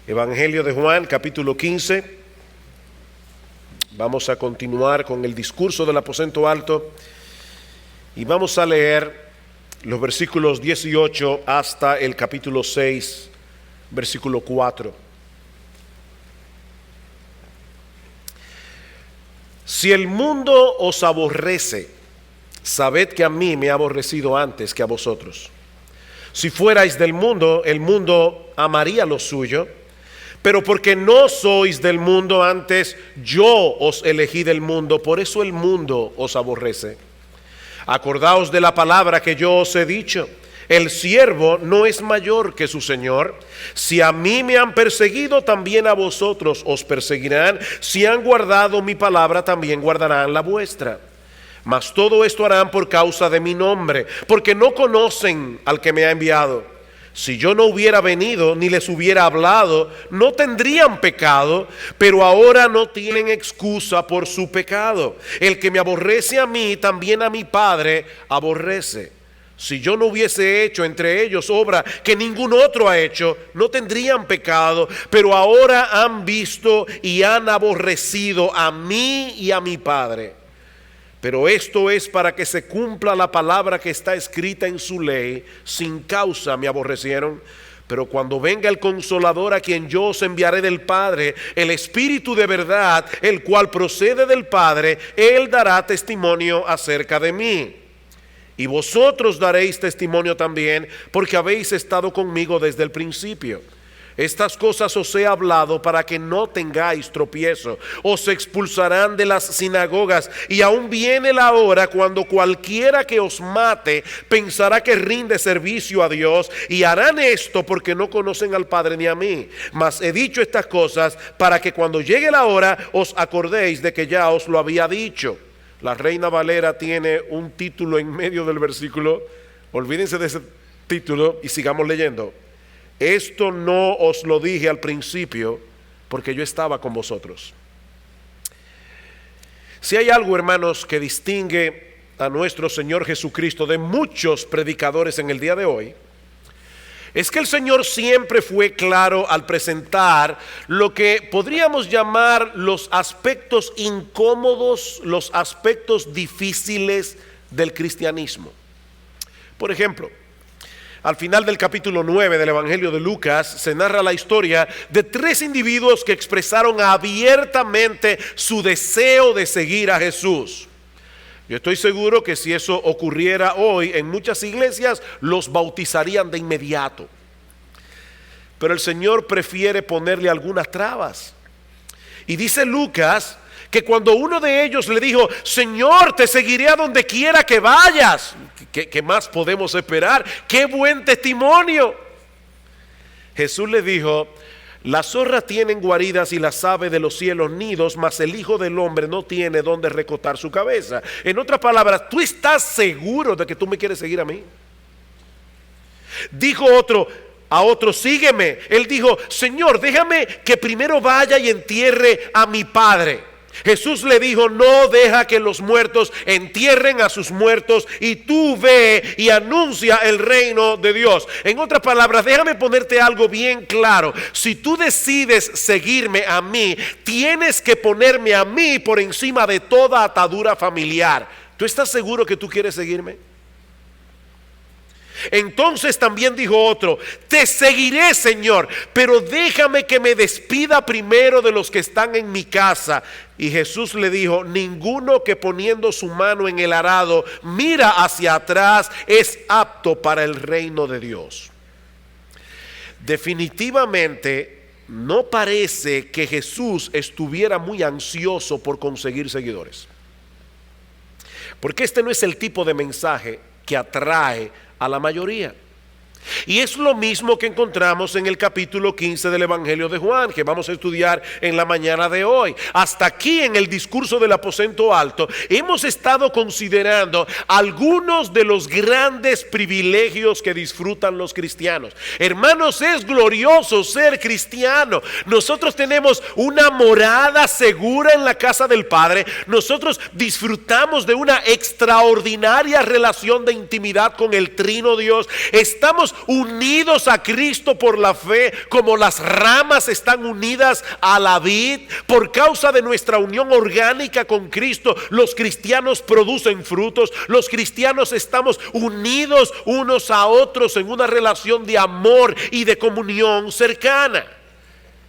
Evangelio de Juan, capítulo 15. Vamos a continuar con el discurso del aposento alto y vamos a leer los versículos 18 hasta el capítulo 6, versículo 4. Si el mundo os aborrece, sabed que a mí me ha aborrecido antes que a vosotros. Si fuerais del mundo, el mundo amaría lo suyo, pero porque no sois del mundo, antes yo os elegí del mundo, por eso el mundo os aborrece. Acordaos de la palabra que yo os he dicho: el siervo no es mayor que su señor. Si a mí me han perseguido, también a vosotros os perseguirán. Si han guardado mi palabra, también guardarán la vuestra. Mas todo esto harán por causa de mi nombre, porque no conocen al que me ha enviado. Si yo no hubiera venido ni les hubiera hablado, no tendrían pecado, pero ahora no tienen excusa por su pecado. El que me aborrece a mí, también a mi Padre aborrece. Si yo no hubiese hecho entre ellos obra que ningún otro ha hecho, no tendrían pecado, pero ahora han visto y han aborrecido a mí y a mi Padre. Pero esto es para que se cumpla la palabra que está escrita en su ley: sin causa me aborrecieron. Pero cuando venga el Consolador, a quien yo os enviaré del Padre, el Espíritu de verdad, el cual procede del Padre, Él dará testimonio acerca de mí. Y vosotros daréis testimonio también, porque habéis estado conmigo desde el principio. Estas cosas os he hablado para que no tengáis tropiezo. Os expulsarán de las sinagogas, y aún viene la hora cuando cualquiera que os mate pensará que rinde servicio a Dios, y harán esto porque no conocen al Padre ni a mí. Mas he dicho estas cosas para que cuando llegue la hora os acordéis de que ya os lo había dicho. La Reina Valera tiene un título en medio del versículo. Olvídense de ese título y sigamos leyendo. Esto no os lo dije al principio, porque yo estaba con vosotros. Si hay algo, hermanos, que distingue a nuestro Señor Jesucristo de muchos predicadores en el día de hoy, es que el Señor siempre fue claro al presentar lo que podríamos llamar los aspectos incómodos, los aspectos difíciles del cristianismo. Por ejemplo, al final del capítulo 9 del Evangelio de Lucas se narra la historia de 3 individuos que expresaron abiertamente su deseo de seguir a Jesús. Yo estoy seguro que si eso ocurriera hoy en muchas iglesias, los bautizarían de inmediato. Pero el Señor prefiere ponerle algunas trabas. Y dice Lucas que cuando uno de ellos le dijo: Señor, te seguiré a donde quiera que vayas. ¿Qué más podemos esperar? ¡Qué buen testimonio! Jesús le dijo: las zorras tienen guaridas y las aves de los cielos nidos, mas el Hijo del Hombre no tiene donde recostar su cabeza. En otras palabras, ¿tú estás seguro de que tú me quieres seguir a mí? Dijo a otro: sígueme. Él dijo: Señor, déjame que primero vaya y entierre a mi padre. Jesús le dijo: no deja que los muertos entierren a sus muertos, y tú ve y anuncia el reino de Dios. En otras palabras, déjame ponerte algo bien claro: si tú decides seguirme a mí, tienes que ponerme a mí por encima de toda atadura familiar. ¿Tú estás seguro que tú quieres seguirme? Entonces también dijo otro: te seguiré, Señor, pero déjame que me despida primero de los que están en mi casa. Y Jesús le dijo: ninguno que poniendo su mano en el arado mira hacia atrás es apto para el reino de Dios. Definitivamente no parece que Jesús estuviera muy ansioso por conseguir seguidores, porque este no es el tipo de mensaje que atrae a la mayoría. Y es lo mismo que encontramos en el capítulo 15 del Evangelio de Juan, que vamos a estudiar en la mañana de hoy. Hasta aquí, en el discurso del aposento alto, hemos estado considerando algunos de los grandes privilegios que disfrutan los cristianos. Hermanos, es glorioso ser cristiano. Nosotros tenemos una morada segura en la casa del Padre. Nosotros disfrutamos de una extraordinaria relación de intimidad con el Trino Dios. Estamos unidos a Cristo por la fe, como las ramas están unidas a la vid. Por causa de nuestra unión orgánica con Cristo, los cristianos producen frutos. Los cristianos estamos unidos unos a otros en una relación de amor y de comunión cercana.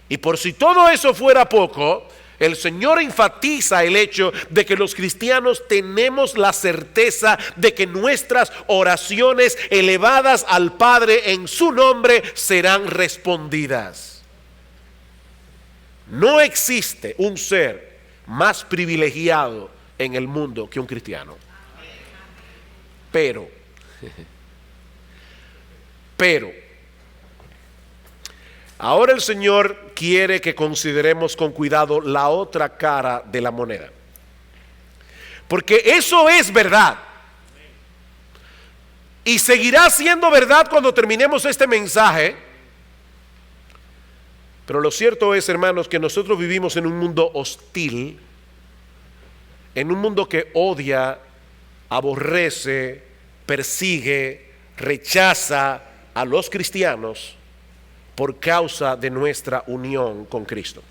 Y por si todo eso fuera poco, el Señor enfatiza el hecho de que los cristianos tenemos la certeza de que nuestras oraciones elevadas al Padre en su nombre serán respondidas. No existe un ser más privilegiado en el mundo que un cristiano. Pero, ahora el Señor quiere que consideremos con cuidado la otra cara de la moneda. Porque eso es verdad. Y seguirá siendo verdad cuando terminemos este mensaje. Pero lo cierto es, hermanos, que nosotros vivimos en un mundo hostil, en un mundo que odia, aborrece, persigue, rechaza a los cristianos por causa de nuestra unión con Cristo.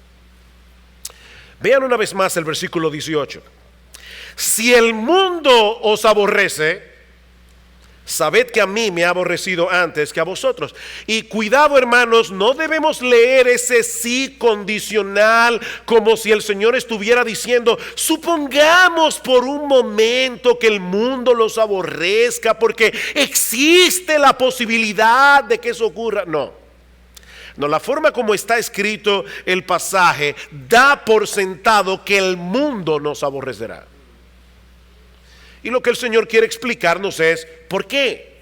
Vean una vez más el versículo 18. Si el mundo os aborrece, sabed que a mí me ha aborrecido antes que a vosotros. Y cuidado, hermanos, no debemos leer ese sí condicional como si el Señor estuviera diciendo, supongamos por un momento que el mundo los aborrezca porque existe la posibilidad de que eso ocurra. No, la forma como está escrito el pasaje da por sentado que el mundo nos aborrecerá. Y lo que el Señor quiere explicarnos es ¿por qué?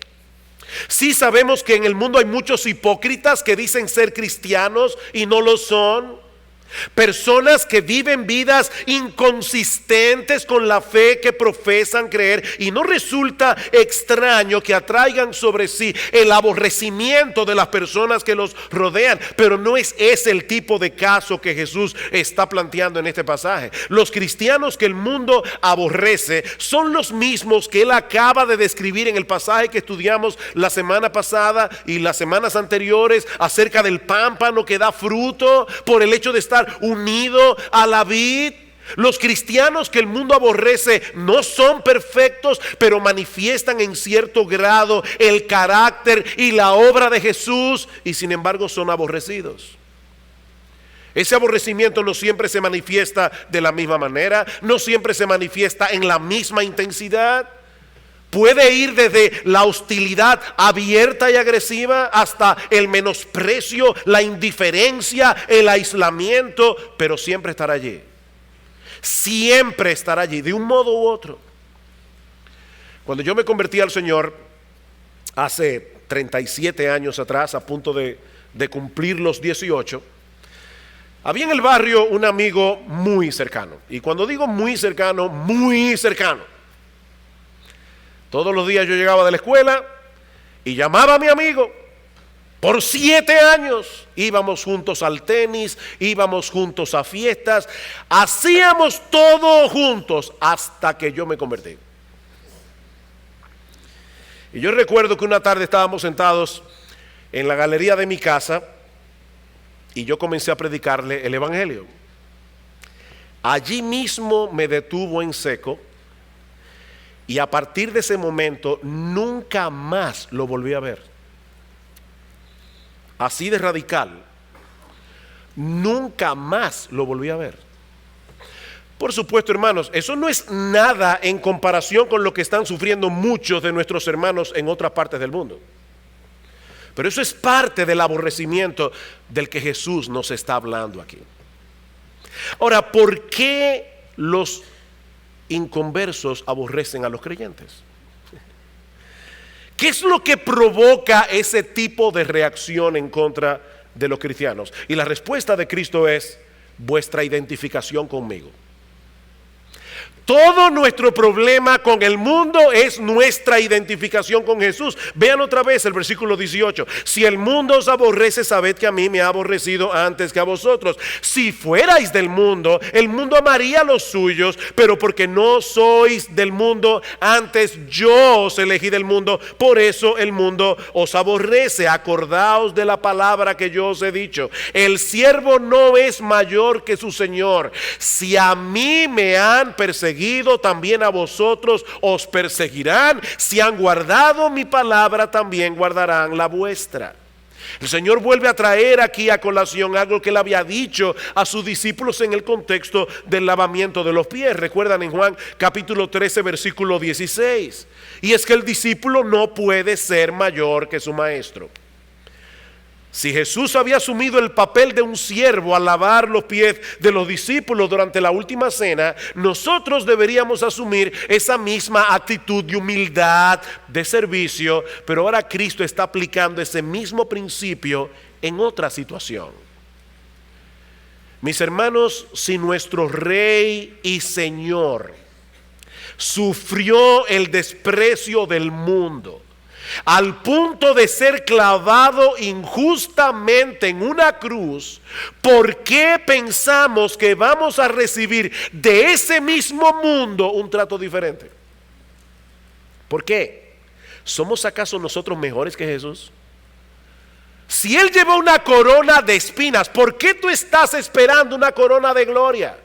Sí sabemos que en el mundo hay muchos hipócritas que dicen ser cristianos y no lo son. Personas que viven vidas inconsistentes con la fe que profesan creer, y no resulta extraño que atraigan sobre sí el aborrecimiento de las personas que los rodean. Pero no es ese el tipo de caso que Jesús está planteando en este pasaje. Los cristianos que el mundo aborrece son los mismos que él acaba de describir en el pasaje que estudiamos la semana pasada y las semanas anteriores acerca del pámpano que da fruto por el hecho de estar unido a la vid. Los cristianos que el mundo aborrece no son perfectos, pero manifiestan en cierto grado el carácter y la obra de Jesús, y sin embargo son aborrecidos. Ese aborrecimiento no siempre se manifiesta de la misma manera, no siempre se manifiesta en la misma intensidad. Puede ir desde la hostilidad abierta y agresiva hasta el menosprecio, la indiferencia, el aislamiento, pero siempre estará allí. Siempre estará allí, de un modo u otro. Cuando yo me convertí al Señor hace 37 años atrás, a punto de cumplir los 18, había en el barrio un amigo muy cercano. Y cuando digo muy cercano, muy cercano. Todos los días yo llegaba de la escuela y llamaba a mi amigo. Por 7 años íbamos juntos al tenis, íbamos juntos a fiestas, hacíamos todo juntos hasta que yo me convertí. Y yo recuerdo que una tarde estábamos sentados en la galería de mi casa y yo comencé a predicarle el evangelio. Allí mismo me detuvo en seco. Y a partir de ese momento nunca más lo volví a ver. Así de radical. Nunca más lo volví a ver. Por supuesto, hermanos, eso no es nada en comparación con lo que están sufriendo muchos de nuestros hermanos en otras partes del mundo. Pero eso es parte del aborrecimiento del que Jesús nos está hablando aquí. Ahora, ¿por qué los inconversos aborrecen a los creyentes? ¿Qué es lo que provoca ese tipo de reacción en contra de los cristianos? Y la respuesta de Cristo es vuestra identificación conmigo. Todo nuestro problema con el mundo es nuestra identificación con Jesús. Vean otra vez el versículo 18. Si el mundo os aborrece, sabed que a mí me ha aborrecido antes que a vosotros. Si fuerais del mundo, el mundo amaría a los suyos, pero porque no sois del mundo, antes yo os elegí del mundo, por eso el mundo os aborrece. Acordaos de la palabra que yo os he dicho. El siervo no es mayor que su Señor. Si a mí me han perseguido, también a vosotros os perseguirán. Si han guardado mi palabra, también guardarán la vuestra. El Señor vuelve a traer aquí a colación algo que él había dicho a sus discípulos en el contexto del lavamiento de los pies. Recuerdan en Juan capítulo 13 versículo 16. Y es que el discípulo no puede ser mayor que su maestro. Si Jesús había asumido el papel de un siervo al lavar los pies de los discípulos durante la última cena, nosotros deberíamos asumir esa misma actitud de humildad, de servicio, pero ahora Cristo está aplicando ese mismo principio en otra situación. Mis hermanos, si nuestro Rey y Señor sufrió el desprecio del mundo, al punto de ser clavado injustamente en una cruz, ¿por qué pensamos que vamos a recibir de ese mismo mundo un trato diferente? ¿Por qué? ¿Somos acaso nosotros mejores que Jesús? Si Él llevó una corona de espinas, ¿por qué tú estás esperando una corona de gloria?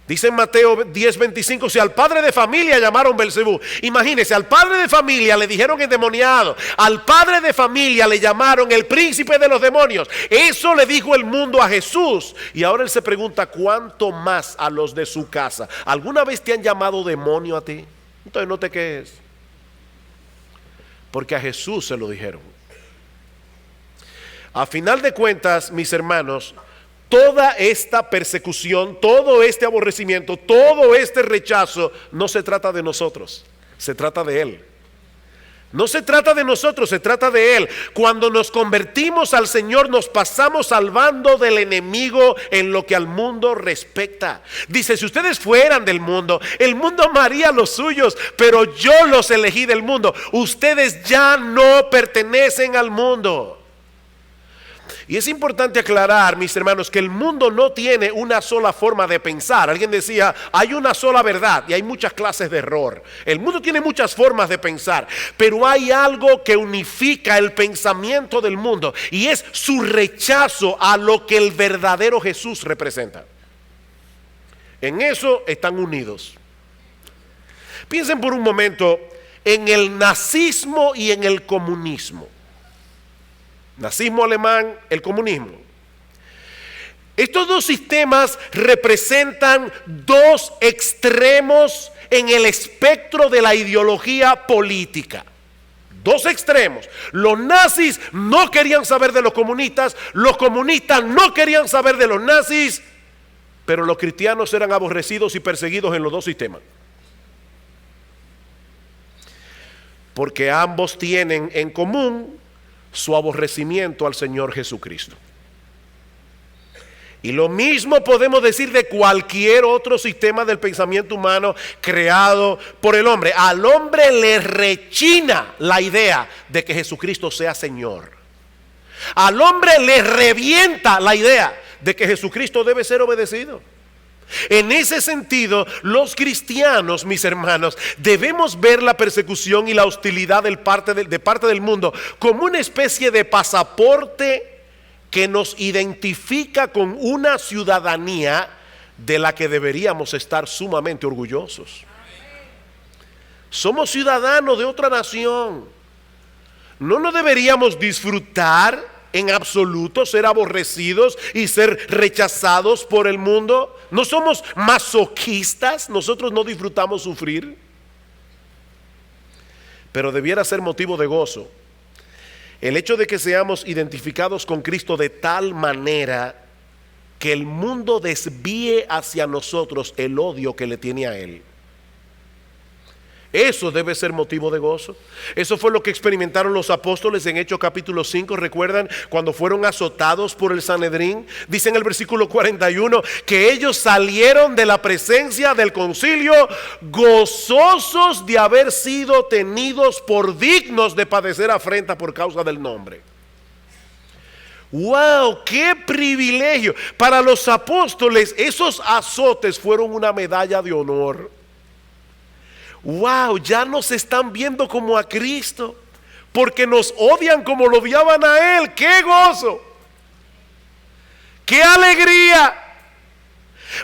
Dice en Mateo 10:25, si al padre de familia llamaron Belzebú, imagínense, al padre de familia le dijeron endemoniado, al padre de familia le llamaron el príncipe de los demonios. Eso le dijo el mundo a Jesús. Y ahora él se pregunta, ¿cuánto más a los de su casa? ¿Alguna vez te han llamado demonio a ti? Entonces no te quejes, porque a Jesús se lo dijeron. A final de cuentas, mis hermanos, toda esta persecución, todo este aborrecimiento, todo este rechazo, no se trata de nosotros, se trata de Él. No se trata de nosotros, se trata de Él. Cuando nos convertimos al Señor, nos pasamos salvando del enemigo en lo que al mundo respecta. Dice, si ustedes fueran del mundo, el mundo amaría a los suyos, pero yo los elegí del mundo. Ustedes ya no pertenecen al mundo. Y es importante aclarar, mis hermanos, que el mundo no tiene una sola forma de pensar. Alguien decía, hay una sola verdad y hay muchas clases de error. El mundo tiene muchas formas de pensar, pero hay algo que unifica el pensamiento del mundo y es su rechazo a lo que el verdadero Jesús representa. En eso están unidos. Piensen por un momento en el nazismo y en el comunismo. Nazismo alemán, el comunismo. Estos dos sistemas representan dos extremos en el espectro de la ideología política. Dos extremos. Los nazis no querían saber de los comunistas no querían saber de los nazis, pero los cristianos eran aborrecidos y perseguidos en los dos sistemas. Porque ambos tienen en común su aborrecimiento al Señor Jesucristo. Y lo mismo podemos decir de cualquier otro sistema del pensamiento humano creado por el hombre. Al hombre le rechina la idea de que Jesucristo sea Señor. Al hombre le revienta la idea de que Jesucristo debe ser obedecido. En ese sentido, los cristianos, mis hermanos, debemos ver la persecución y la hostilidad de parte del mundo como una especie de pasaporte que nos identifica con una ciudadanía de la que deberíamos estar sumamente orgullosos. Somos ciudadanos de otra nación. ¿No nos deberíamos disfrutar en absoluto ser aborrecidos y ser rechazados por el mundo? ¿No somos masoquistas? ¿Nosotros no disfrutamos sufrir? Pero debiera ser motivo de gozo el hecho de que seamos identificados con Cristo de tal manera que el mundo desvíe hacia nosotros el odio que le tiene a Él. Eso debe ser motivo de gozo. Eso fue lo que experimentaron los apóstoles en Hechos capítulo 5. ¿Recuerdan cuando fueron azotados por el Sanedrín? Dice en el versículo 41 que ellos salieron de la presencia del concilio gozosos de haber sido tenidos por dignos de padecer afrenta por causa del nombre. ¡Wow! ¡Qué privilegio! Para los apóstoles esos azotes fueron una medalla de honor. ¡Wow! Ya nos están viendo como a Cristo, porque nos odian como lo odiaban a Él. ¡Qué gozo! ¡Qué alegría!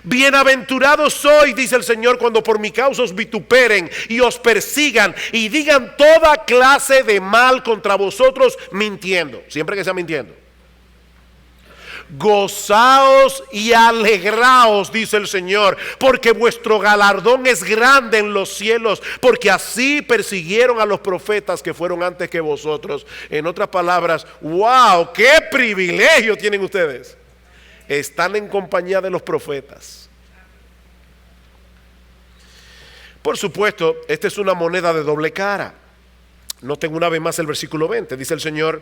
Bienaventurados sois, dice el Señor, cuando por mi causa os vituperen y os persigan y digan toda clase de mal contra vosotros mintiendo, siempre que sea mintiendo. Gozaos y alegraos, dice el Señor, porque vuestro galardón es grande en los cielos, porque así persiguieron a los profetas que fueron antes que vosotros. En otras palabras, wow, qué privilegio tienen ustedes. Están en compañía de los profetas. Por supuesto, esta es una moneda de doble cara. Noten una vez más el versículo 20, dice el Señor: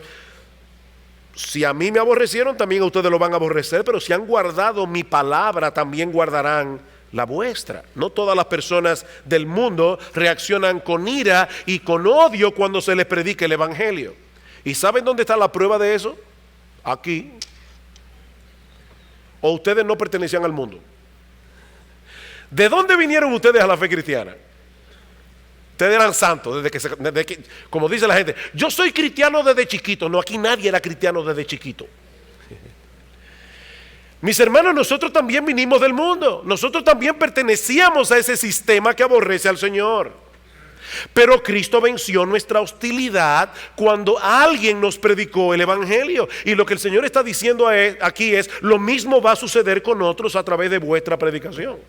si a mí me aborrecieron, también a ustedes lo van a aborrecer, pero si han guardado mi palabra, también guardarán la vuestra. No todas las personas del mundo reaccionan con ira y con odio cuando se les predica el evangelio. ¿Y saben dónde está la prueba de eso? Aquí. ¿O ustedes no pertenecían al mundo? ¿De dónde vinieron ustedes a la fe cristiana? Ustedes eran santos desde que, como dice la gente, yo soy cristiano desde chiquito. No, aquí nadie era cristiano desde chiquito. Mis hermanos, nosotros también vinimos del mundo. Nosotros también pertenecíamos a ese sistema que aborrece al Señor. Pero Cristo venció nuestra hostilidad cuando alguien nos predicó el evangelio. Y lo que el Señor está diciendo aquí es: lo mismo va a suceder con otros a través de vuestra predicación.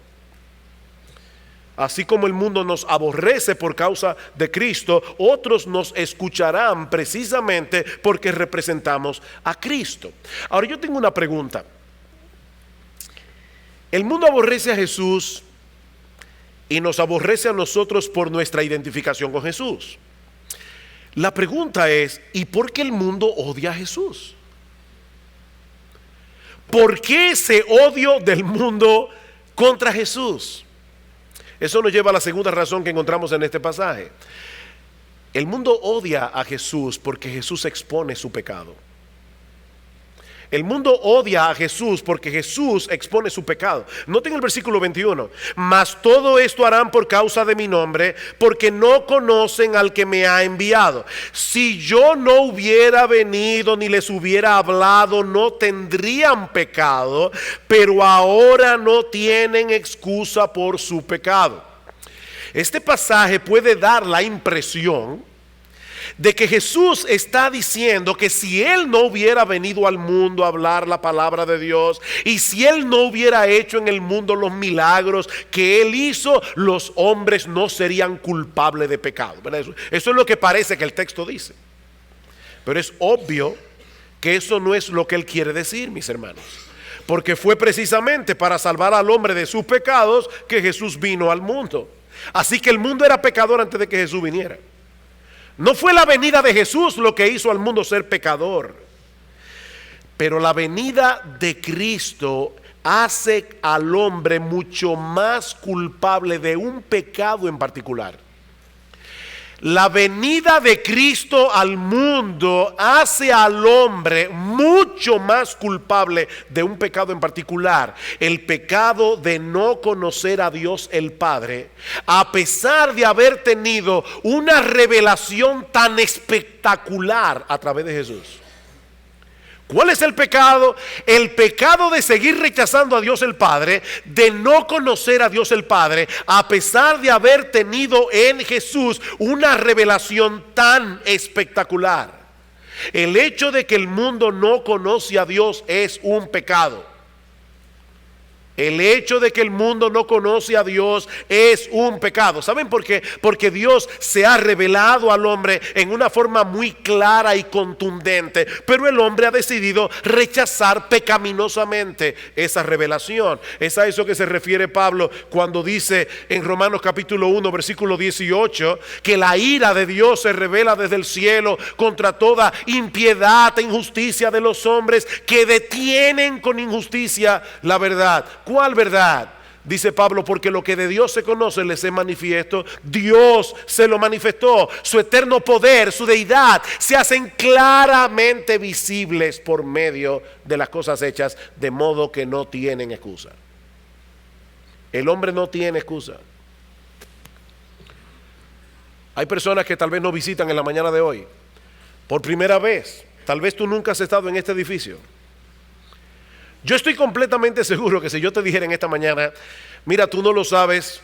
Así como el mundo nos aborrece por causa de Cristo, otros nos escucharán precisamente porque representamos a Cristo. Ahora yo tengo una pregunta. El mundo aborrece a Jesús y nos aborrece a nosotros por nuestra identificación con Jesús. La pregunta es: ¿y por qué el mundo odia a Jesús? ¿Por qué ese odio del mundo contra Jesús? Eso nos lleva a la segunda razón que encontramos en este pasaje. El mundo odia a Jesús porque Jesús expone su pecado. El mundo odia a Jesús porque Jesús expone su pecado. Noten el versículo 21. Mas todo esto harán por causa de mi nombre, porque no conocen al que me ha enviado. Si yo no hubiera venido ni les hubiera hablado, no tendrían pecado, pero ahora no tienen excusa por su pecado. Este pasaje puede dar la impresión de que Jesús está diciendo que si Él no hubiera venido al mundo a hablar la palabra de Dios, y si Él no hubiera hecho en el mundo los milagros que Él hizo, los hombres no serían culpables de pecado. Eso es lo que parece que el texto dice. Pero es obvio que eso no es lo que Él quiere decir, mis hermanos. Porque fue precisamente para salvar al hombre de sus pecados que Jesús vino al mundo. Así que el mundo era pecador antes de que Jesús viniera. No fue la venida de Jesús lo que hizo al mundo ser pecador, pero la venida de Cristo hace al hombre mucho más culpable de un pecado en particular. La venida de Cristo al mundo hace al hombre mucho más culpable de un pecado en particular, el pecado de no conocer a Dios el Padre, a pesar de haber tenido una revelación tan espectacular a través de Jesús. ¿Cuál es el pecado? El pecado de seguir rechazando a Dios el Padre, de no conocer a Dios el Padre, a pesar de haber tenido en Jesús una revelación tan espectacular. El hecho de que el mundo no conoce a Dios es un pecado. El hecho de que el mundo no conoce a Dios es un pecado. ¿Saben por qué? Porque Dios se ha revelado al hombre en una forma muy clara y contundente, pero el hombre ha decidido rechazar pecaminosamente esa revelación. Es a eso que se refiere Pablo cuando dice en Romanos capítulo 1 versículo 18 que la ira de Dios se revela desde el cielo contra toda impiedad e injusticia de los hombres que detienen con injusticia la verdad. ¿Cuál verdad? Dice Pablo, porque lo que de Dios se conoce les es manifiesto, Dios se lo manifestó, su eterno poder, su deidad, se hacen claramente visibles por medio de las cosas hechas, de modo que no tienen excusa. El hombre no tiene excusa. Hay personas que tal vez nos visitan en la mañana de hoy, por primera vez. Tal vez tú nunca has estado en este edificio. Yo estoy completamente seguro que si yo te dijera en esta mañana, mira, tú no lo sabes,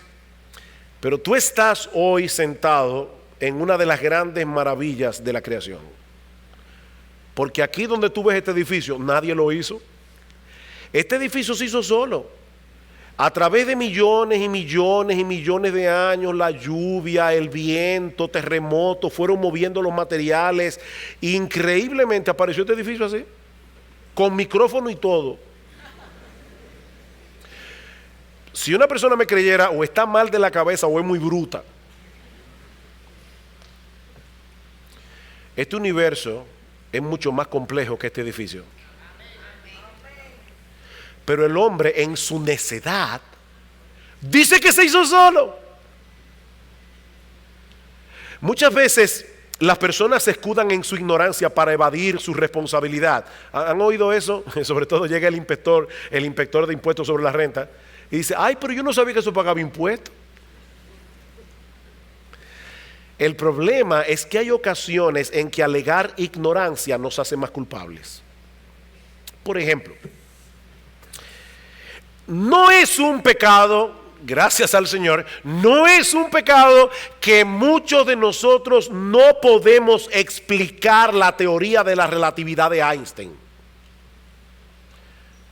pero tú estás hoy sentado en una de las grandes maravillas de la creación. Porque aquí donde tú ves este edificio, nadie lo hizo. Este edificio se hizo solo. A través de millones y millones y millones de años, la lluvia, el viento, terremotos, fueron moviendo los materiales. Increíblemente apareció este edificio así, con micrófono y todo. Si una persona me creyera, o está mal de la cabeza o es muy bruta. Este universo es mucho más complejo que este edificio. Pero el hombre en su necedad dice que se hizo solo. Muchas veces las personas se escudan en su ignorancia para evadir su responsabilidad. ¿Han oído eso? Sobre todo llega el inspector de impuestos sobre la renta y dice, ay, pero yo no sabía que eso pagaba impuestos. El problema es que hay ocasiones en que alegar ignorancia nos hace más culpables. Por ejemplo, no es un pecado, gracias al Señor, no es un pecado que muchos de nosotros no podemos explicar la teoría de la relatividad de Einstein.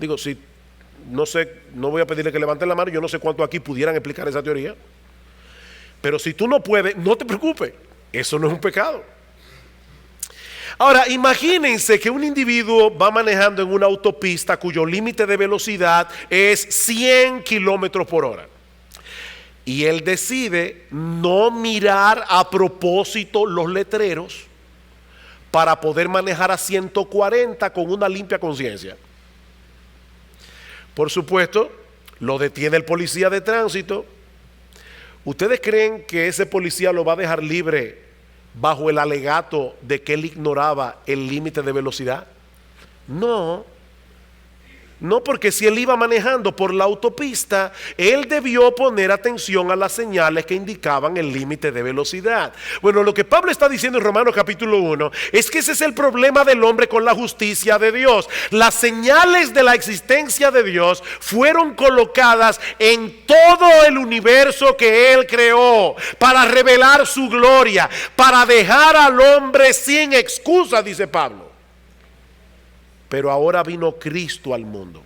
Digo, si no sé, no voy a pedirle que levanten la mano, yo no sé cuántos aquí pudieran explicar esa teoría. Pero si tú no puedes, no te preocupes, eso no es un pecado. Ahora, imagínense que un individuo va manejando en una autopista cuyo límite de velocidad es 100 kilómetros por hora. Y él decide no mirar a propósito los letreros para poder manejar a 140 con una limpia conciencia. Por supuesto, lo detiene el policía de tránsito. ¿Ustedes creen que ese policía lo va a dejar libre bajo el alegato de que él ignoraba el límite de velocidad? No, porque si él iba manejando por la autopista, él debió poner atención a las señales que indicaban el límite de velocidad. Bueno, lo que Pablo está diciendo en Romanos capítulo 1 es que ese es el problema del hombre con la justicia de Dios. Las señales de la existencia de Dios fueron colocadas en todo el universo que Él creó para revelar su gloria, para dejar al hombre sin excusa, dice Pablo. Pero ahora vino Cristo al mundo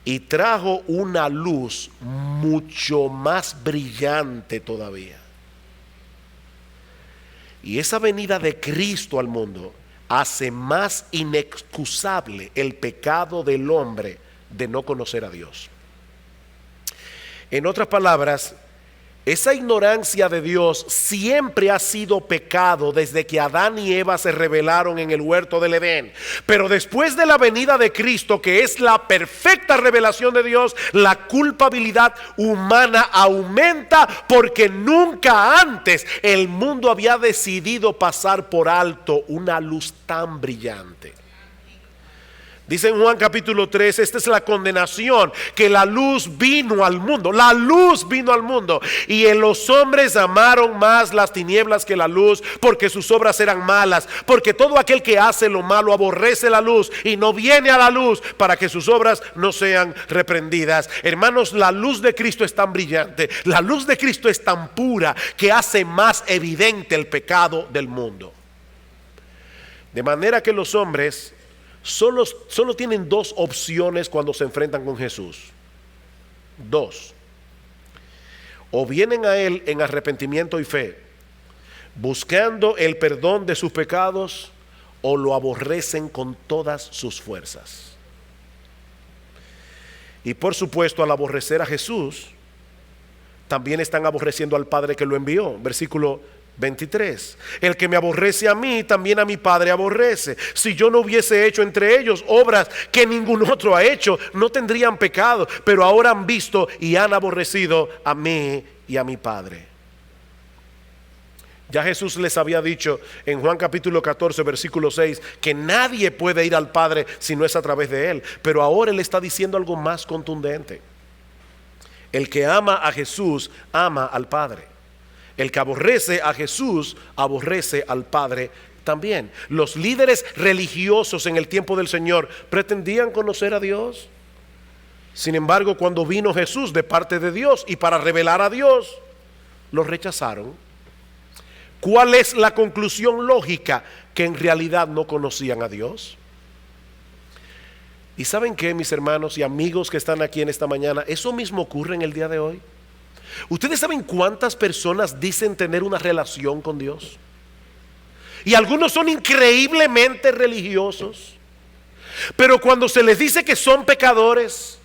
y trajo una luz mucho más brillante todavía. Y esa venida de Cristo al mundo hace más inexcusable el pecado del hombre de no conocer a Dios. En otras palabras, esa ignorancia de Dios siempre ha sido pecado desde que Adán y Eva se rebelaron en el huerto del Edén. Pero después de la venida de Cristo, que es la perfecta revelación de Dios, la culpabilidad humana aumenta porque nunca antes el mundo había decidido pasar por alto una luz tan brillante. Dice en Juan capítulo 3, esta es la condenación, que la luz vino al mundo, la luz vino al mundo, y en los hombres amaron más las tinieblas que la luz, porque sus obras eran malas, porque todo aquel que hace lo malo aborrece la luz y no viene a la luz para que sus obras no sean reprendidas. Hermanos, la luz de Cristo es tan brillante, la luz de Cristo es tan pura que hace más evidente el pecado del mundo. De manera que los hombres Solo tienen dos opciones cuando se enfrentan con Jesús. Dos. O vienen a Él en arrepentimiento y fe, buscando el perdón de sus pecados, o lo aborrecen con todas sus fuerzas. Y por supuesto, al aborrecer a Jesús, también están aborreciendo al Padre que lo envió. Versículo 23. El que me aborrece a mí, también a mi Padre aborrece. Si yo no hubiese hecho entre ellos obras que ningún otro ha hecho, no tendrían pecado, pero ahora han visto y han aborrecido a mí y a mi Padre. Ya Jesús les había dicho en Juan capítulo 14 versículo 6 que nadie puede ir al Padre si no es a través de Él. Pero ahora Él está diciendo algo más contundente. El que ama a Jesús ama al Padre. El que aborrece a Jesús aborrece al Padre también. Los líderes religiosos en el tiempo del Señor pretendían conocer a Dios. Sin embargo, cuando vino Jesús de parte de Dios y para revelar a Dios, lo rechazaron. ¿Cuál es la conclusión lógica? Que en realidad no conocían a Dios. ¿Y saben qué, mis hermanos y amigos que están aquí en esta mañana? Eso mismo ocurre en el día de hoy. ¿Ustedes saben cuántas personas dicen tener una relación con Dios? Y algunos son increíblemente religiosos, pero cuando se les dice que son pecadores,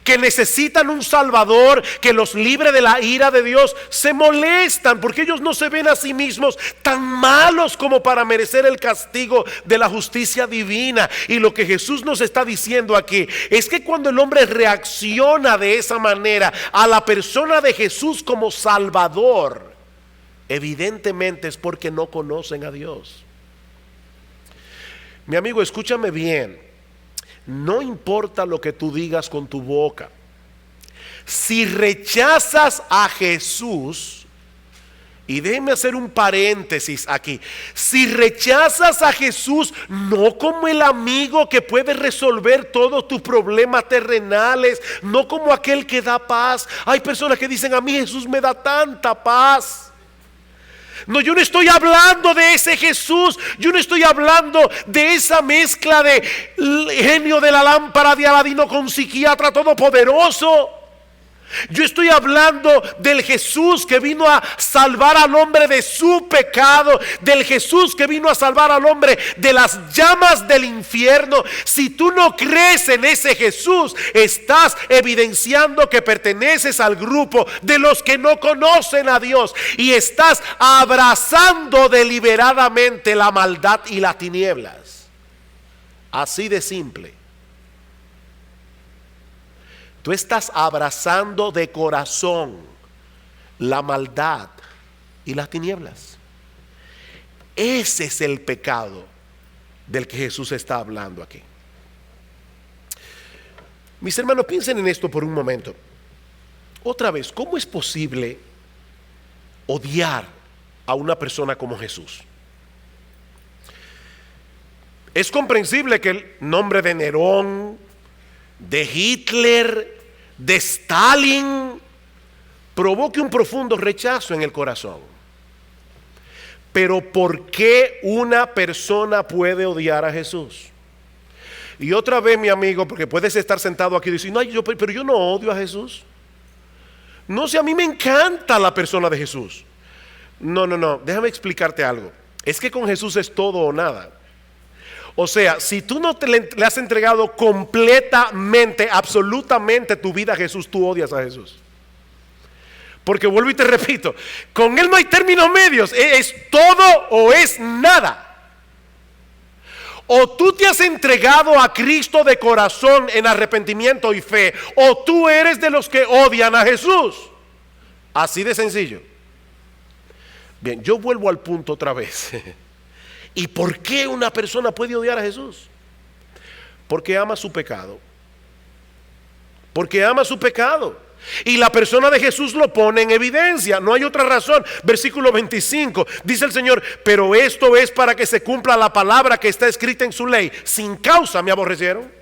que necesitan un Salvador que los libre de la ira de Dios, se molestan porque ellos no se ven a sí mismos tan malos como para merecer el castigo de la justicia divina. Y lo que Jesús nos está diciendo aquí es que cuando el hombre reacciona de esa manera a la persona de Jesús como Salvador, evidentemente es porque no conocen a Dios. Mi amigo, escúchame bien. No importa lo que tú digas con tu boca. Si rechazas a Jesús, y déjenme hacer un paréntesis aquí. Si rechazas a Jesús, no como el amigo que puede resolver todos tus problemas terrenales, no como aquel que da paz. Hay personas que dicen: a mí Jesús me da tanta paz. No, yo no estoy hablando de ese Jesús. Yo no estoy hablando de esa mezcla de genio de la lámpara de Aladino con psiquiatra todopoderoso. Yo estoy hablando del Jesús que vino a salvar al hombre de su pecado, del Jesús que vino a salvar al hombre de las llamas del infierno. Si tú no crees en ese Jesús, estás evidenciando que perteneces al grupo de los que no conocen a Dios y estás abrazando deliberadamente la maldad y las tinieblas. Así de simple. Tú estás abrazando de corazón la maldad y las tinieblas. Ese es el pecado del que Jesús está hablando aquí. Mis hermanos, piensen en esto por un momento. Otra vez, ¿cómo es posible odiar a una persona como Jesús? Es comprensible que el nombre de Nerón, de Hitler, de Stalin provoque un profundo rechazo en el corazón. Pero ¿por qué una persona puede odiar a Jesús? Y otra vez, mi amigo, porque puedes estar sentado aquí y decir: no, pero yo no odio a Jesús. No sé, a mí me encanta la persona de Jesús. No, déjame explicarte algo. Es que con Jesús es todo o nada. O sea, si tú no le has entregado completamente, absolutamente tu vida a Jesús, tú odias a Jesús. Porque vuelvo y te repito, con Él no hay términos medios, es todo o es nada. O tú te has entregado a Cristo de corazón en arrepentimiento y fe, o tú eres de los que odian a Jesús. Así de sencillo. Bien, yo vuelvo al punto otra vez. ¿Y por qué una persona puede odiar a Jesús? Porque ama su pecado. Porque ama su pecado. Y la persona de Jesús lo pone en evidencia. No hay otra razón. Versículo 25. Dice el Señor: pero esto es para que se cumpla la palabra que está escrita en su ley. Sin causa me aborrecieron.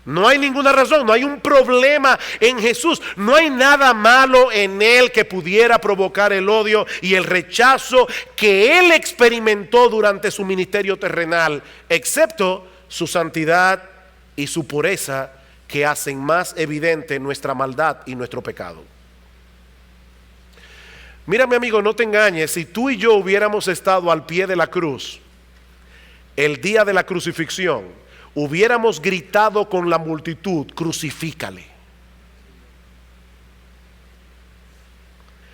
No hay ninguna razón, no hay un problema en Jesús. No hay nada malo en Él que pudiera provocar el odio y el rechazo que Él experimentó durante su ministerio terrenal, excepto su santidad y su pureza que hacen más evidente nuestra maldad y nuestro pecado. Mira, mi amigo, no te engañes, si tú y yo hubiéramos estado al pie de la cruz el día de la crucifixión, hubiéramos gritado con la multitud: crucifícale.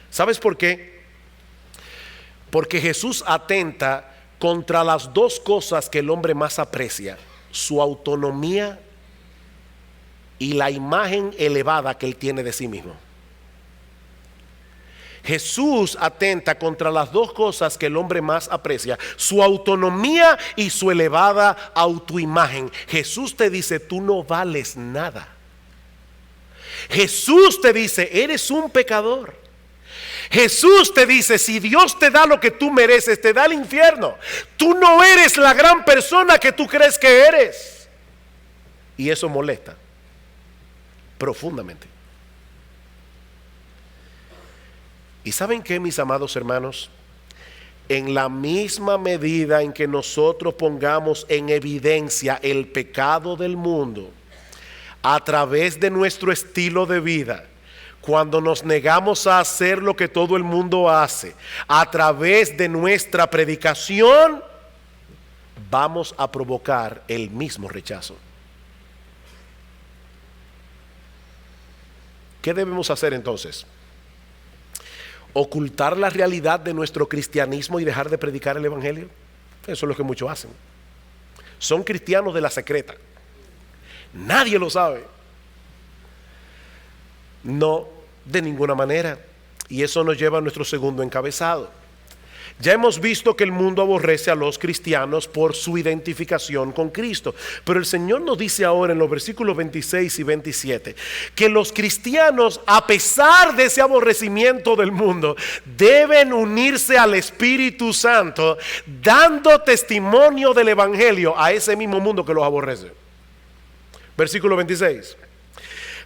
¿Sabes por qué? Porque Jesús atenta contra las dos cosas que el hombre más aprecia: su autonomía y la imagen elevada que él tiene de sí mismo. Jesús atenta contra las dos cosas que el hombre más aprecia: su autonomía y su elevada autoimagen. Jesús te dice: tú no vales nada. Jesús te dice: eres un pecador. Jesús te dice: si Dios te da lo que tú mereces, te da el infierno. Tú no eres la gran persona que tú crees que eres. Y eso molesta profundamente. ¿Y saben qué, mis amados hermanos? En la misma medida en que nosotros pongamos en evidencia el pecado del mundo a través de nuestro estilo de vida, cuando nos negamos a hacer lo que todo el mundo hace, a través de nuestra predicación, vamos a provocar el mismo rechazo. ¿Qué debemos hacer entonces? ¿Ocultar la realidad de nuestro cristianismo y dejar de predicar el evangelio? Eso es lo que muchos hacen. Son cristianos de la secreta. Nadie lo sabe. No, de ninguna manera. Y eso nos lleva a nuestro segundo encabezado. Ya hemos visto que el mundo aborrece a los cristianos por su identificación con Cristo. Pero el Señor nos dice ahora en los versículos 26 y 27 que los cristianos, a pesar de ese aborrecimiento del mundo, deben unirse al Espíritu Santo, dando testimonio del evangelio a ese mismo mundo que los aborrece. Versículo 26.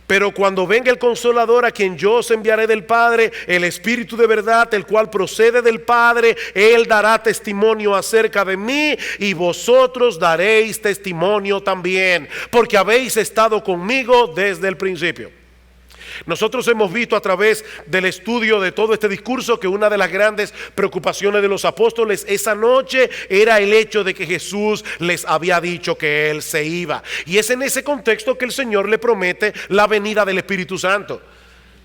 Pero cuando venga el Consolador, a quien yo os enviaré del Padre, el Espíritu de verdad, el cual procede del Padre, Él dará testimonio acerca de mí, y vosotros daréis testimonio también, porque habéis estado conmigo desde el principio. Nosotros hemos visto a través del estudio de todo este discurso que una de las grandes preocupaciones de los apóstoles esa noche era el hecho de que Jesús les había dicho que Él se iba. Y es en ese contexto que el Señor le promete la venida del Espíritu Santo.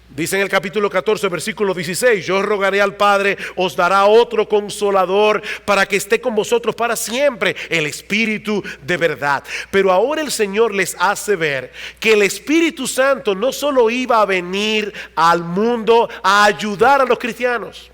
Dice en el capítulo 14, versículo 16: yo rogaré al Padre, os dará otro Consolador para que esté con vosotros para siempre, el Espíritu de verdad. Pero ahora el Señor les hace ver que el Espíritu Santo no solo iba a venir al mundo a ayudar a los cristianos.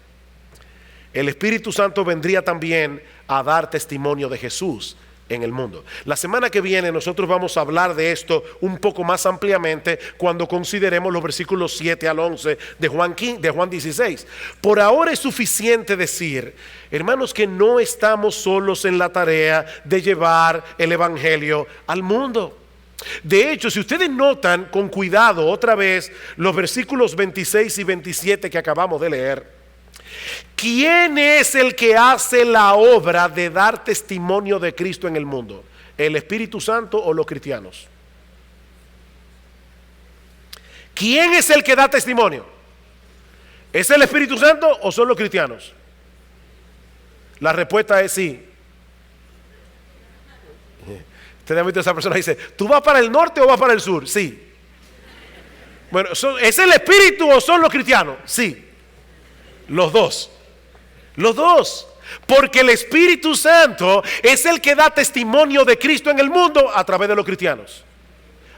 El Espíritu Santo vendría también a dar testimonio de Jesús en el mundo. La semana que viene nosotros vamos a hablar de esto un poco más ampliamente cuando consideremos los versículos 7 al 11 de Juan 16. Por ahora es suficiente decir, hermanos, que no estamos solos en la tarea de llevar el evangelio al mundo. De hecho, si ustedes notan con cuidado otra vez los versículos 26 y 27 que acabamos de leer, ¿quién es el que hace la obra de dar testimonio de Cristo en el mundo? ¿El Espíritu Santo o los cristianos? ¿Quién es el que da testimonio? ¿Es el Espíritu Santo o son los cristianos? La respuesta es sí. Ustedes han visto a esa persona que dice: ¿tú vas para el norte o vas para el sur? Sí. Bueno, ¿es el Espíritu o son los cristianos? Sí. Los dos. Los dos. Porque el Espíritu Santo es el que da testimonio de Cristo en el mundo a través de los cristianos.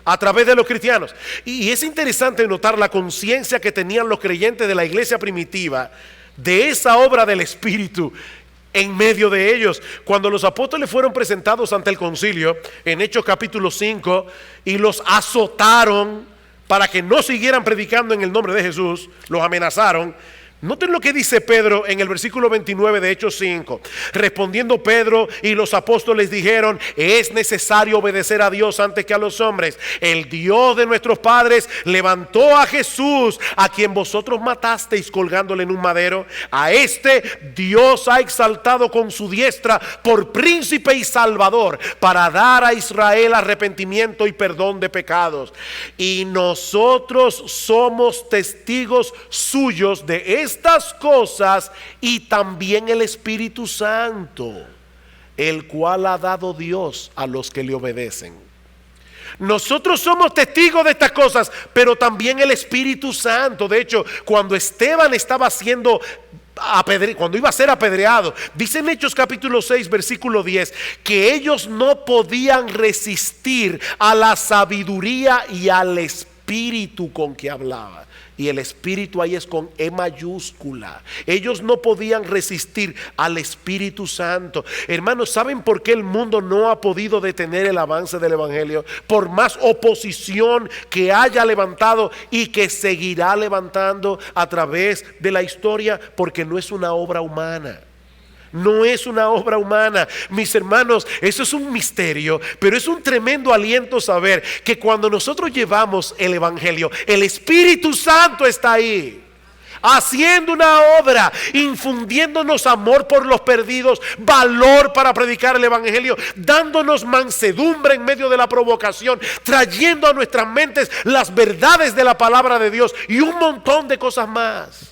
A través de los cristianos. Y es interesante notar la conciencia que tenían los creyentes de la iglesia primitiva de esa obra del Espíritu en medio de ellos. Cuando los apóstoles fueron presentados ante el concilio en Hechos capítulo 5 y los azotaron para que no siguieran predicando en el nombre de Jesús, los amenazaron. Noten lo que dice Pedro en el versículo 29 de Hechos 5. Respondiendo Pedro y los apóstoles dijeron: es necesario obedecer a Dios antes que a los hombres. El Dios de nuestros padres levantó a Jesús, a quien vosotros matasteis colgándole en un madero. A este Dios ha exaltado con su diestra por príncipe y salvador, para dar a Israel arrepentimiento y perdón de pecados. Y nosotros somos testigos suyos de estas cosas, y también el Espíritu Santo, el cual ha dado Dios a los que le obedecen. Nosotros somos testigos de estas cosas, pero también el Espíritu Santo. De hecho, cuando Esteban estaba cuando iba a ser apedreado, dice en Hechos capítulo 6 versículo 10 que ellos no podían resistir a la sabiduría y al espíritu con que hablaba. Y el espíritu ahí es con E mayúscula. Ellos no podían resistir al Espíritu Santo. Hermanos, ¿saben por qué el mundo no ha podido detener el avance del evangelio? Por más oposición que haya levantado y que seguirá levantando a través de la historia, porque no es una obra humana. No es una obra humana, mis hermanos. Eso es un misterio, pero es un tremendo aliento saber que cuando nosotros llevamos el evangelio, el Espíritu Santo está ahí, haciendo una obra, infundiéndonos amor por los perdidos, valor para predicar el evangelio, dándonos mansedumbre en medio de la provocación, trayendo a nuestras mentes las verdades de la palabra de Dios y un montón de cosas más.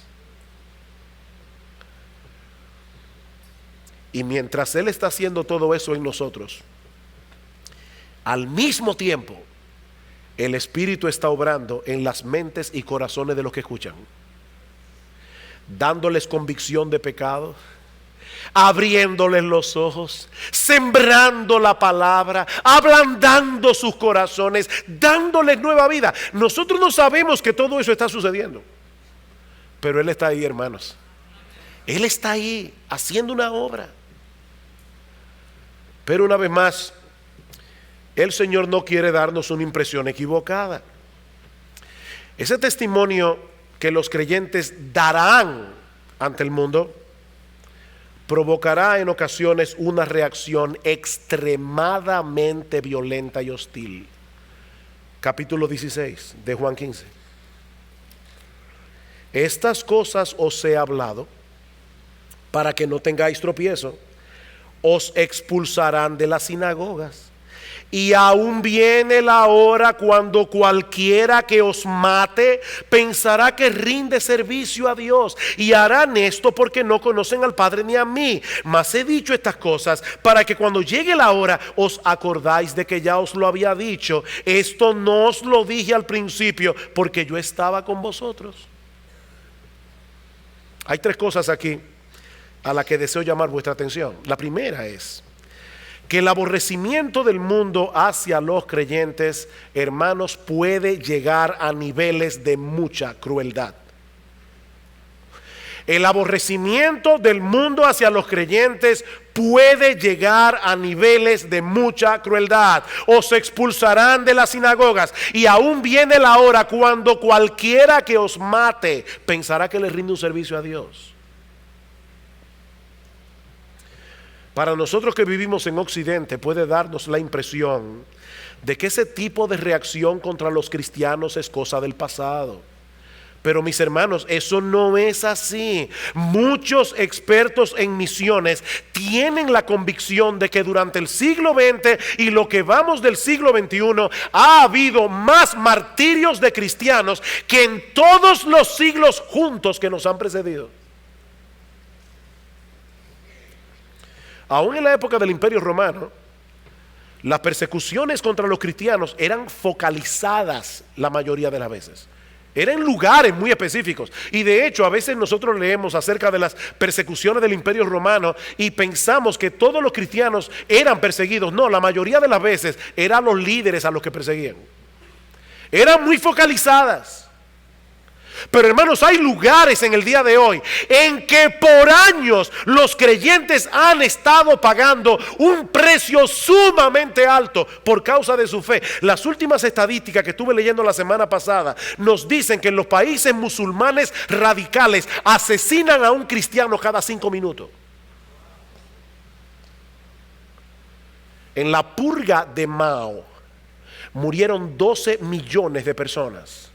Y mientras Él está haciendo todo eso en nosotros, al mismo tiempo el Espíritu está obrando en las mentes y corazones de los que escuchan, dándoles convicción de pecado, abriéndoles los ojos, sembrando la palabra, ablandando sus corazones, dándoles nueva vida. Nosotros no sabemos que todo eso está sucediendo, pero Él está ahí, hermanos. Él está ahí haciendo una obra. Pero una vez más, el Señor no quiere darnos una impresión equivocada. Ese testimonio que los creyentes darán ante el mundo provocará en ocasiones una reacción extremadamente violenta y hostil. Capítulo 16 de Juan 15. Estas cosas os he hablado para que no tengáis tropiezo. Os expulsarán de las sinagogas, y aún viene la hora cuando cualquiera que os mate pensará que rinde servicio a Dios, y harán esto porque no conocen al Padre ni a mí. Mas he dicho estas cosas para que cuando llegue la hora os acordáis de que ya os lo había dicho. Esto no os lo dije al principio porque yo estaba con vosotros. Hay tres cosas aquí a la que deseo llamar vuestra atención. La primera es que el aborrecimiento del mundo hacia los creyentes, hermanos, puede llegar a niveles de mucha crueldad. El aborrecimiento del mundo hacia los creyentes puede llegar a niveles de mucha crueldad. Os expulsarán de las sinagogas, y aún viene la hora cuando cualquiera que os mate pensará que le rinde un servicio a Dios. Para nosotros que vivimos en Occidente puede darnos la impresión de que ese tipo de reacción contra los cristianos es cosa del pasado. Pero mis hermanos, eso no es así. Muchos expertos en misiones tienen la convicción de que durante el siglo XX y lo que vamos del siglo XXI ha habido más martirios de cristianos que en todos los siglos juntos que nos han precedido. Aún en la época del Imperio Romano, las persecuciones contra los cristianos eran focalizadas la mayoría de las veces. Eran lugares muy específicos. Y de hecho, a veces nosotros leemos acerca de las persecuciones del Imperio Romano y pensamos que todos los cristianos eran perseguidos. No, la mayoría de las veces eran los líderes a los que perseguían. Eran muy focalizadas. Pero hermanos, hay lugares en el día de hoy en que por años los creyentes han estado pagando un precio sumamente alto por causa de su fe. Las últimas estadísticas que estuve leyendo la semana pasada nos dicen que en los países musulmanes radicales asesinan a un cristiano cada 5 minutos. En la purga de Mao murieron 12 millones de personas.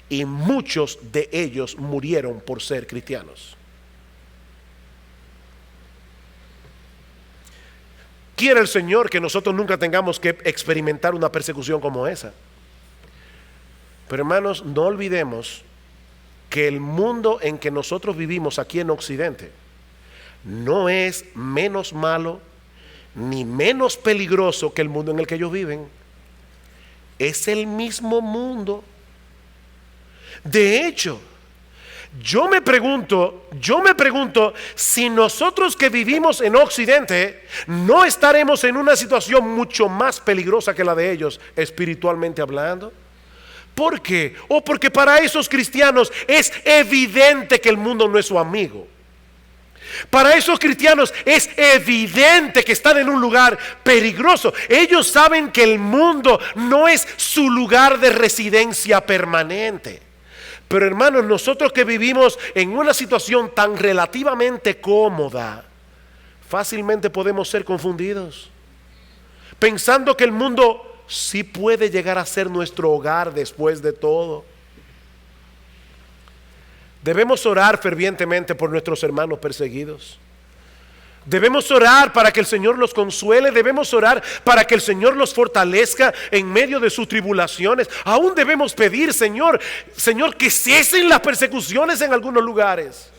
Y muchos de ellos murieron por ser cristianos. Quiere el Señor que nosotros nunca tengamos que experimentar una persecución como esa. Pero hermanos, no olvidemos que el mundo en que nosotros vivimos aquí en Occidente no es menos malo ni menos peligroso que el mundo en el que ellos viven. Es el mismo mundo. De hecho, yo me pregunto si nosotros que vivimos en Occidente no estaremos en una situación mucho más peligrosa que la de ellos, espiritualmente hablando. ¿Por qué? Porque para esos cristianos es evidente que el mundo no es su amigo. Para esos cristianos es evidente que están en un lugar peligroso. Ellos saben que el mundo no es su lugar de residencia permanente. Pero hermanos, nosotros que vivimos en una situación tan relativamente cómoda, fácilmente podemos ser confundidos, pensando que el mundo sí puede llegar a ser nuestro hogar después de todo. Debemos orar fervientemente por nuestros hermanos perseguidos. Debemos orar para que el Señor los consuele. Debemos orar para que el Señor los fortalezca en medio de sus tribulaciones. Aún debemos pedir, Señor, que cesen las persecuciones en algunos lugares.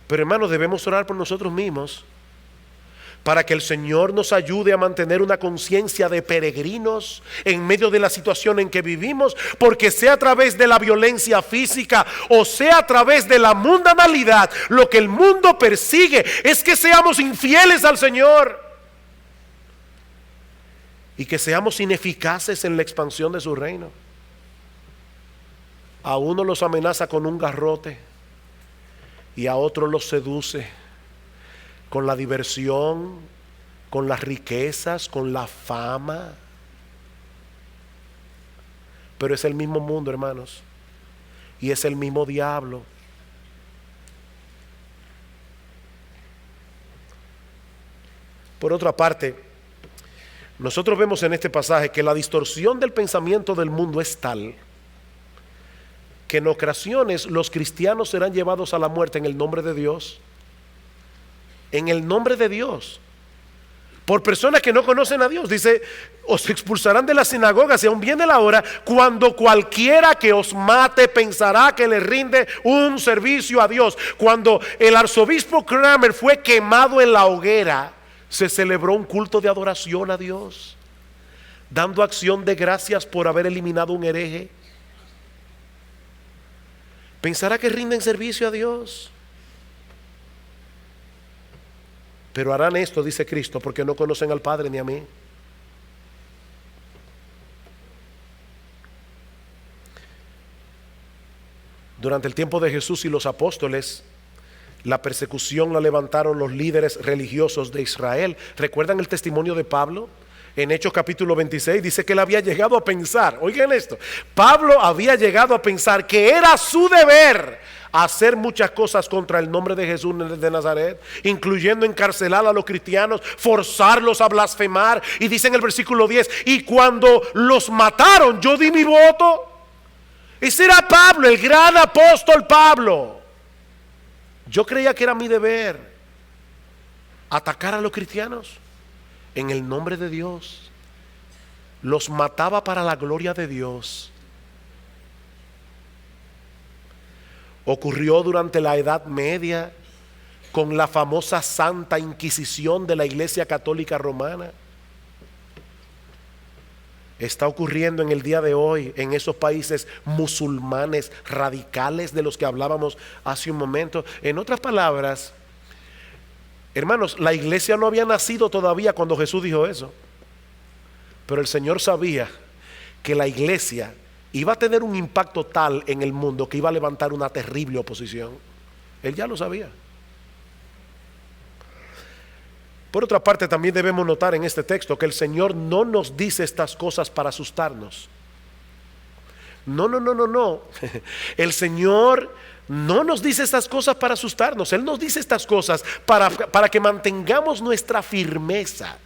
Pero hermanos, debemos orar por nosotros mismos, para que el Señor nos ayude a mantener una conciencia de peregrinos en medio de la situación en que vivimos, porque sea a través de la violencia física o sea a través de la mundanalidad, lo que el mundo persigue es que seamos infieles al Señor y que seamos ineficaces en la expansión de su reino. A uno los amenaza con un garrote y a otro los seduce con la diversión, con las riquezas, con la fama. Pero es el mismo mundo, hermanos, y es el mismo diablo. Por otra parte, nosotros vemos en este pasaje que la distorsión del pensamiento del mundo es tal que en ocasiones los cristianos serán llevados a la muerte en el nombre de Dios. En el nombre de Dios, por personas que no conocen a Dios. Dice, os expulsarán de las sinagogas y aún viene la hora cuando cualquiera que os mate pensará que le rinde un servicio a Dios. Cuando el arzobispo Cranmer fue quemado en la hoguera, se celebró un culto de adoración a Dios, dando acción de gracias por haber eliminado un hereje. Pensará que rinden servicio a Dios. Pero harán esto, dice Cristo, porque no conocen al Padre ni a mí. Durante el tiempo de Jesús y los apóstoles, la persecución la levantaron los líderes religiosos de Israel. ¿Recuerdan el testimonio de Pablo? En Hechos capítulo 26 dice que él había llegado a pensar, oigan esto, Pablo había llegado a pensar que era su deber hacer muchas cosas contra el nombre de Jesús de Nazaret, incluyendo encarcelar a los cristianos, forzarlos a blasfemar. Y dice en el versículo 10, y cuando los mataron, yo di mi voto. Ese era Pablo, el gran apóstol Pablo. Yo creía que era mi deber atacar a los cristianos en el nombre de Dios. Los mataba para la gloria de Dios. Ocurrió durante la Edad Media con la famosa Santa Inquisición de la Iglesia Católica Romana. Está ocurriendo en el día de hoy en esos países musulmanes radicales de los que hablábamos hace un momento. En otras palabras, hermanos, la iglesia no había nacido todavía cuando Jesús dijo eso, pero el Señor sabía que la iglesia iba a tener un impacto tal en el mundo que iba a levantar una terrible oposición. Él ya lo sabía. Por otra parte, también debemos notar en este texto que el Señor no nos dice estas cosas para asustarnos. No. El Señor no nos dice estas cosas para asustarnos. Él nos dice estas cosas para que mantengamos nuestra firmeza,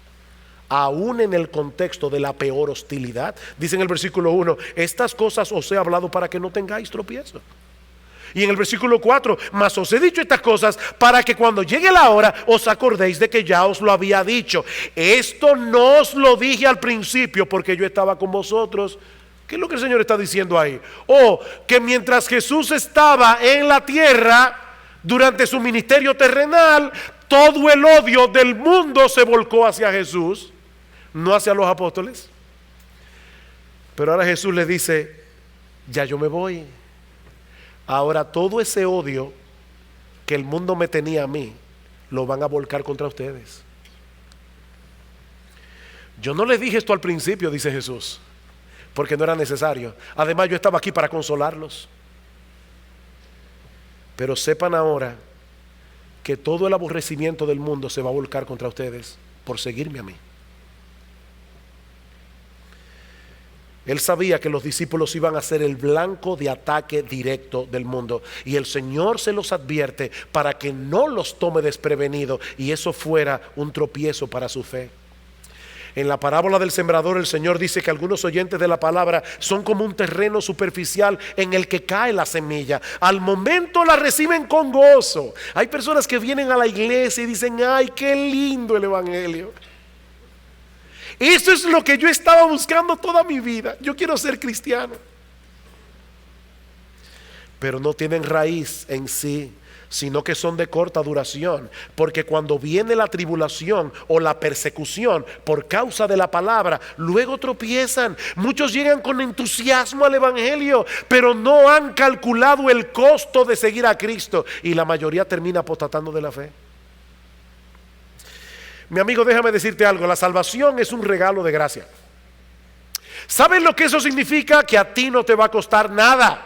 aún en el contexto de la peor hostilidad. Dice en el versículo 1, estas cosas os he hablado para que no tengáis tropiezo. Y en el versículo 4, mas os he dicho estas cosas para que cuando llegue la hora os acordéis de que ya os lo había dicho. Esto no os lo dije al principio porque yo estaba con vosotros. ¿Qué es lo que el Señor está diciendo ahí? Que mientras Jesús estaba en la tierra, durante su ministerio terrenal, todo el odio del mundo se volcó hacia Jesús, no hacia los apóstoles. Pero ahora Jesús les dice, ya yo me voy. Ahora todo ese odio que el mundo me tenía a mí, lo van a volcar contra ustedes. Yo no les dije esto al principio, dice Jesús, porque no era necesario. Además, yo estaba aquí para consolarlos. Pero sepan ahora que todo el aborrecimiento del mundo se va a volcar contra ustedes por seguirme a mí. Él sabía que los discípulos iban a ser el blanco de ataque directo del mundo, y el Señor se los advierte para que no los tome desprevenido y eso fuera un tropiezo para su fe. En la parábola del sembrador, el Señor dice que algunos oyentes de la palabra son como un terreno superficial en el que cae la semilla. Al momento la reciben con gozo. Hay personas que vienen a la iglesia y dicen, ay, qué lindo el evangelio. Eso es lo que yo estaba buscando toda mi vida. Yo quiero ser cristiano. Pero no tienen raíz en sí, sino que son de corta duración, porque cuando viene la tribulación o la persecución por causa de la palabra, luego tropiezan. Muchos llegan con entusiasmo al evangelio, pero no han calculado el costo de seguir a Cristo, y la mayoría termina apostatando de la fe. Mi amigo, déjame decirte algo, la salvación es un regalo de gracia. ¿Sabes lo que eso significa? Que a ti no te va a costar nada.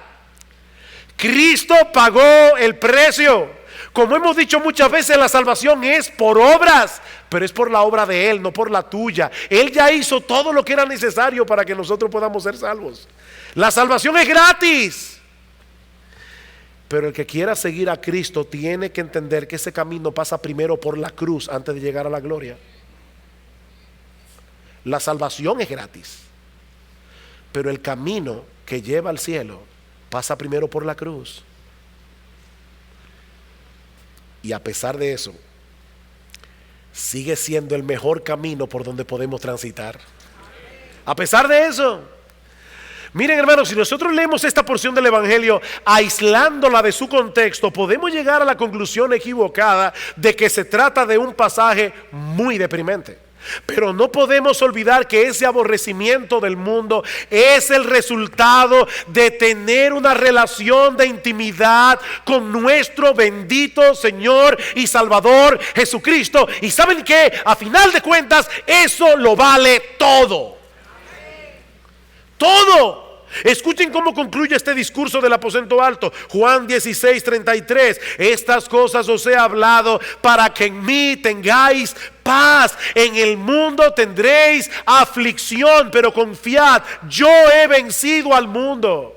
Cristo pagó el precio. Como hemos dicho muchas veces, la salvación es por obras, pero es por la obra de Él, no por la tuya. Él ya hizo todo lo que era necesario para que nosotros podamos ser salvos. La salvación es gratis. Pero el que quiera seguir a Cristo tiene que entender que ese camino pasa primero por la cruz antes de llegar a la gloria. La salvación es gratis, pero el camino que lleva al cielo pasa primero por la cruz. Y a pesar de eso, sigue siendo el mejor camino por donde podemos transitar. A pesar de eso, miren, hermanos, si nosotros leemos esta porción del evangelio aislándola de su contexto, podemos llegar a la conclusión equivocada de que se trata de un pasaje muy deprimente. Pero no podemos olvidar que ese aborrecimiento del mundo es el resultado de tener una relación de intimidad con nuestro bendito Señor y Salvador Jesucristo. Y ¿saben qué? A final de cuentas, eso lo vale todo. Todo. Escuchen cómo concluye este discurso del aposento alto. Juan 16:33. Estas cosas os he hablado para que en mí tengáis paz. En el mundo tendréis aflicción, pero confiad, yo he vencido al mundo.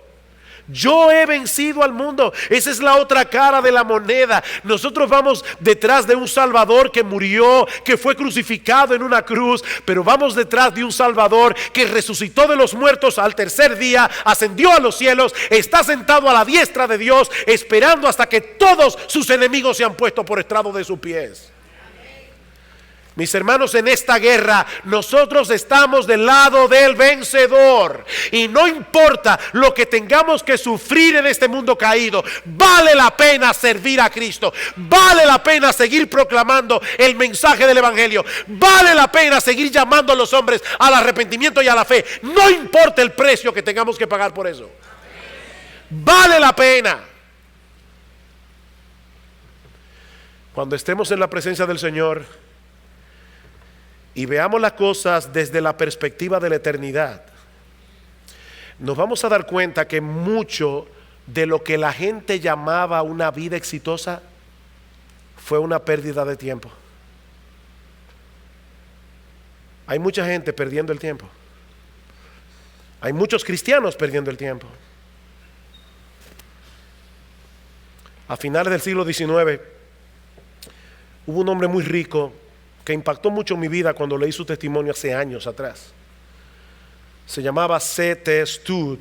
Yo he vencido al mundo. Esa es la otra cara de la moneda. Nosotros vamos detrás de un Salvador que murió, que fue crucificado en una cruz, pero vamos detrás de un Salvador que resucitó de los muertos al tercer día, ascendió a los cielos, está sentado a la diestra de Dios, esperando hasta que todos sus enemigos sean puestos por estrado de sus pies. Mis hermanos, en esta guerra nosotros estamos del lado del vencedor, y no importa lo que tengamos que sufrir en este mundo caído, vale la pena servir a Cristo, vale la pena seguir proclamando el mensaje del evangelio, vale la pena seguir llamando a los hombres al arrepentimiento y a la fe, no importa el precio que tengamos que pagar por eso. Vale la pena. Cuando estemos en la presencia del Señor y veamos las cosas desde la perspectiva de la eternidad, nos vamos a dar cuenta que mucho de lo que la gente llamaba una vida exitosa fue una pérdida de tiempo. Hay mucha gente perdiendo el tiempo. Hay muchos cristianos perdiendo el tiempo. A finales del siglo XIX hubo un hombre muy rico que impactó mucho mi vida cuando leí su testimonio hace años atrás. Se llamaba C.T. Studd,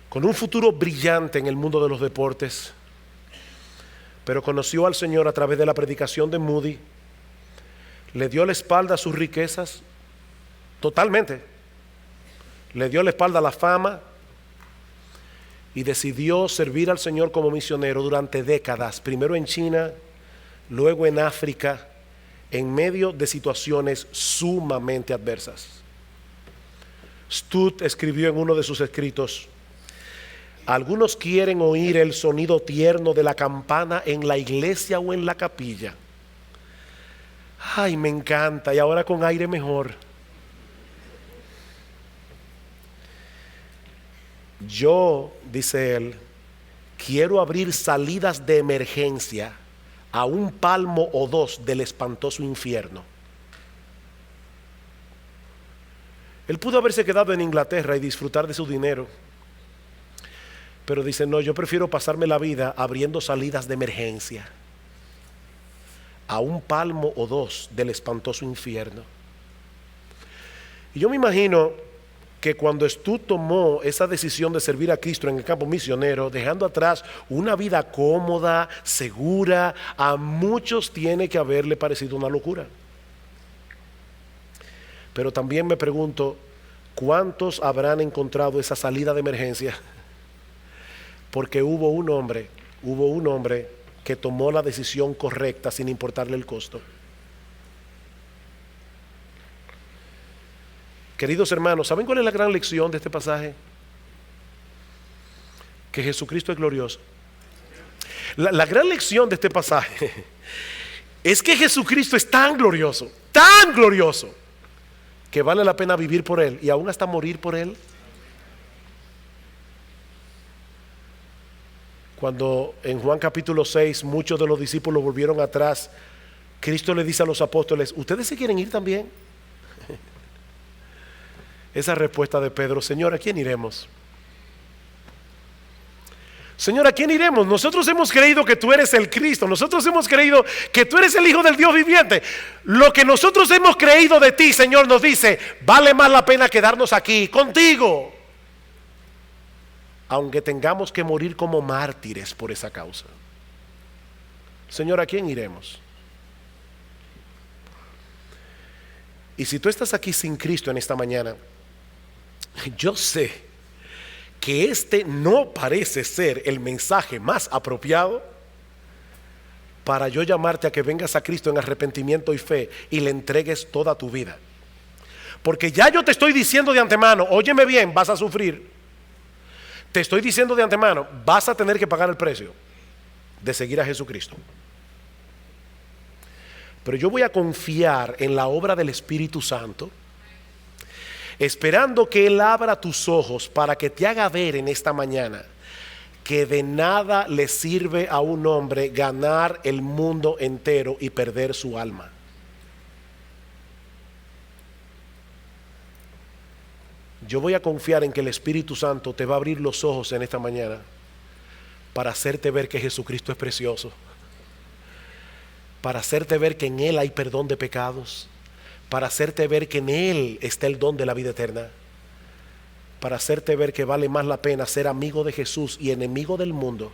con un futuro brillante en el mundo de los deportes, pero conoció al Señor a través de la predicación de Moody, le dio la espalda a sus riquezas totalmente, le dio la espalda a la fama y decidió servir al Señor como misionero durante décadas, primero en China, luego en África, en medio de situaciones sumamente adversas. Studd escribió en uno de sus escritos: algunos quieren oír el sonido tierno de la campana en la iglesia o en la capilla. Ay, me encanta, y ahora con aire mejor. Yo, dice él, quiero abrir salidas de emergencia a un palmo o dos del espantoso infierno. Él pudo haberse quedado en Inglaterra y disfrutar de su dinero, pero dice: no, yo prefiero pasarme la vida abriendo salidas de emergencia a un palmo o dos del espantoso infierno. Y yo me imagino que cuando Studd tomó esa decisión de servir a Cristo en el campo misionero, dejando atrás una vida cómoda, segura, a muchos tiene que haberle parecido una locura. Pero también me pregunto, ¿cuántos habrán encontrado esa salida de emergencia? Porque hubo un hombre que tomó la decisión correcta sin importarle el costo. Queridos hermanos, ¿saben cuál es la gran lección de este pasaje? Que Jesucristo es glorioso. La gran lección de este pasaje es que Jesucristo es tan glorioso, que vale la pena vivir por Él y aún hasta morir por Él. Cuando en Juan capítulo 6 muchos de los discípulos volvieron atrás, Cristo le dice a los apóstoles: ¿ustedes se quieren ir también? Esa respuesta de Pedro: Señor, ¿a quién iremos? Señor, ¿a quién iremos? Nosotros hemos creído que tú eres el Cristo. Nosotros hemos creído que tú eres el Hijo del Dios viviente. Lo que nosotros hemos creído de ti, Señor, nos dice: vale más la pena quedarnos aquí contigo, aunque tengamos que morir como mártires por esa causa. Señor, ¿a quién iremos? Y si tú estás aquí sin Cristo en esta mañana, yo sé que este no parece ser el mensaje más apropiado para yo llamarte a que vengas a Cristo en arrepentimiento y fe y le entregues toda tu vida. Porque ya yo te estoy diciendo de antemano, óyeme bien, vas a sufrir. Te estoy diciendo de antemano, vas a tener que pagar el precio de seguir a Jesucristo. Pero yo voy a confiar en la obra del Espíritu Santo, esperando que Él abra tus ojos para que te haga ver en esta mañana que de nada le sirve a un hombre ganar el mundo entero y perder su alma. Yo voy a confiar en que el Espíritu Santo te va a abrir los ojos en esta mañana para hacerte ver que Jesucristo es precioso, para hacerte ver que en Él hay perdón de pecados, para hacerte ver que en Él está el don de la vida eterna, para hacerte ver que vale más la pena ser amigo de Jesús y enemigo del mundo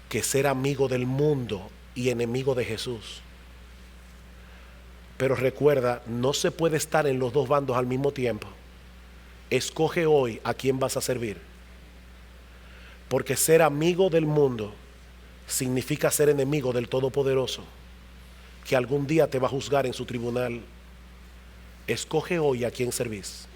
que ser amigo del mundo y enemigo de Jesús. Pero recuerda, no se puede estar en los dos bandos al mismo tiempo. Escoge hoy a quién vas a servir, porque ser amigo del mundo significa ser enemigo del Todopoderoso, que algún día te va a juzgar en su tribunal. Escoge hoy a quién servís.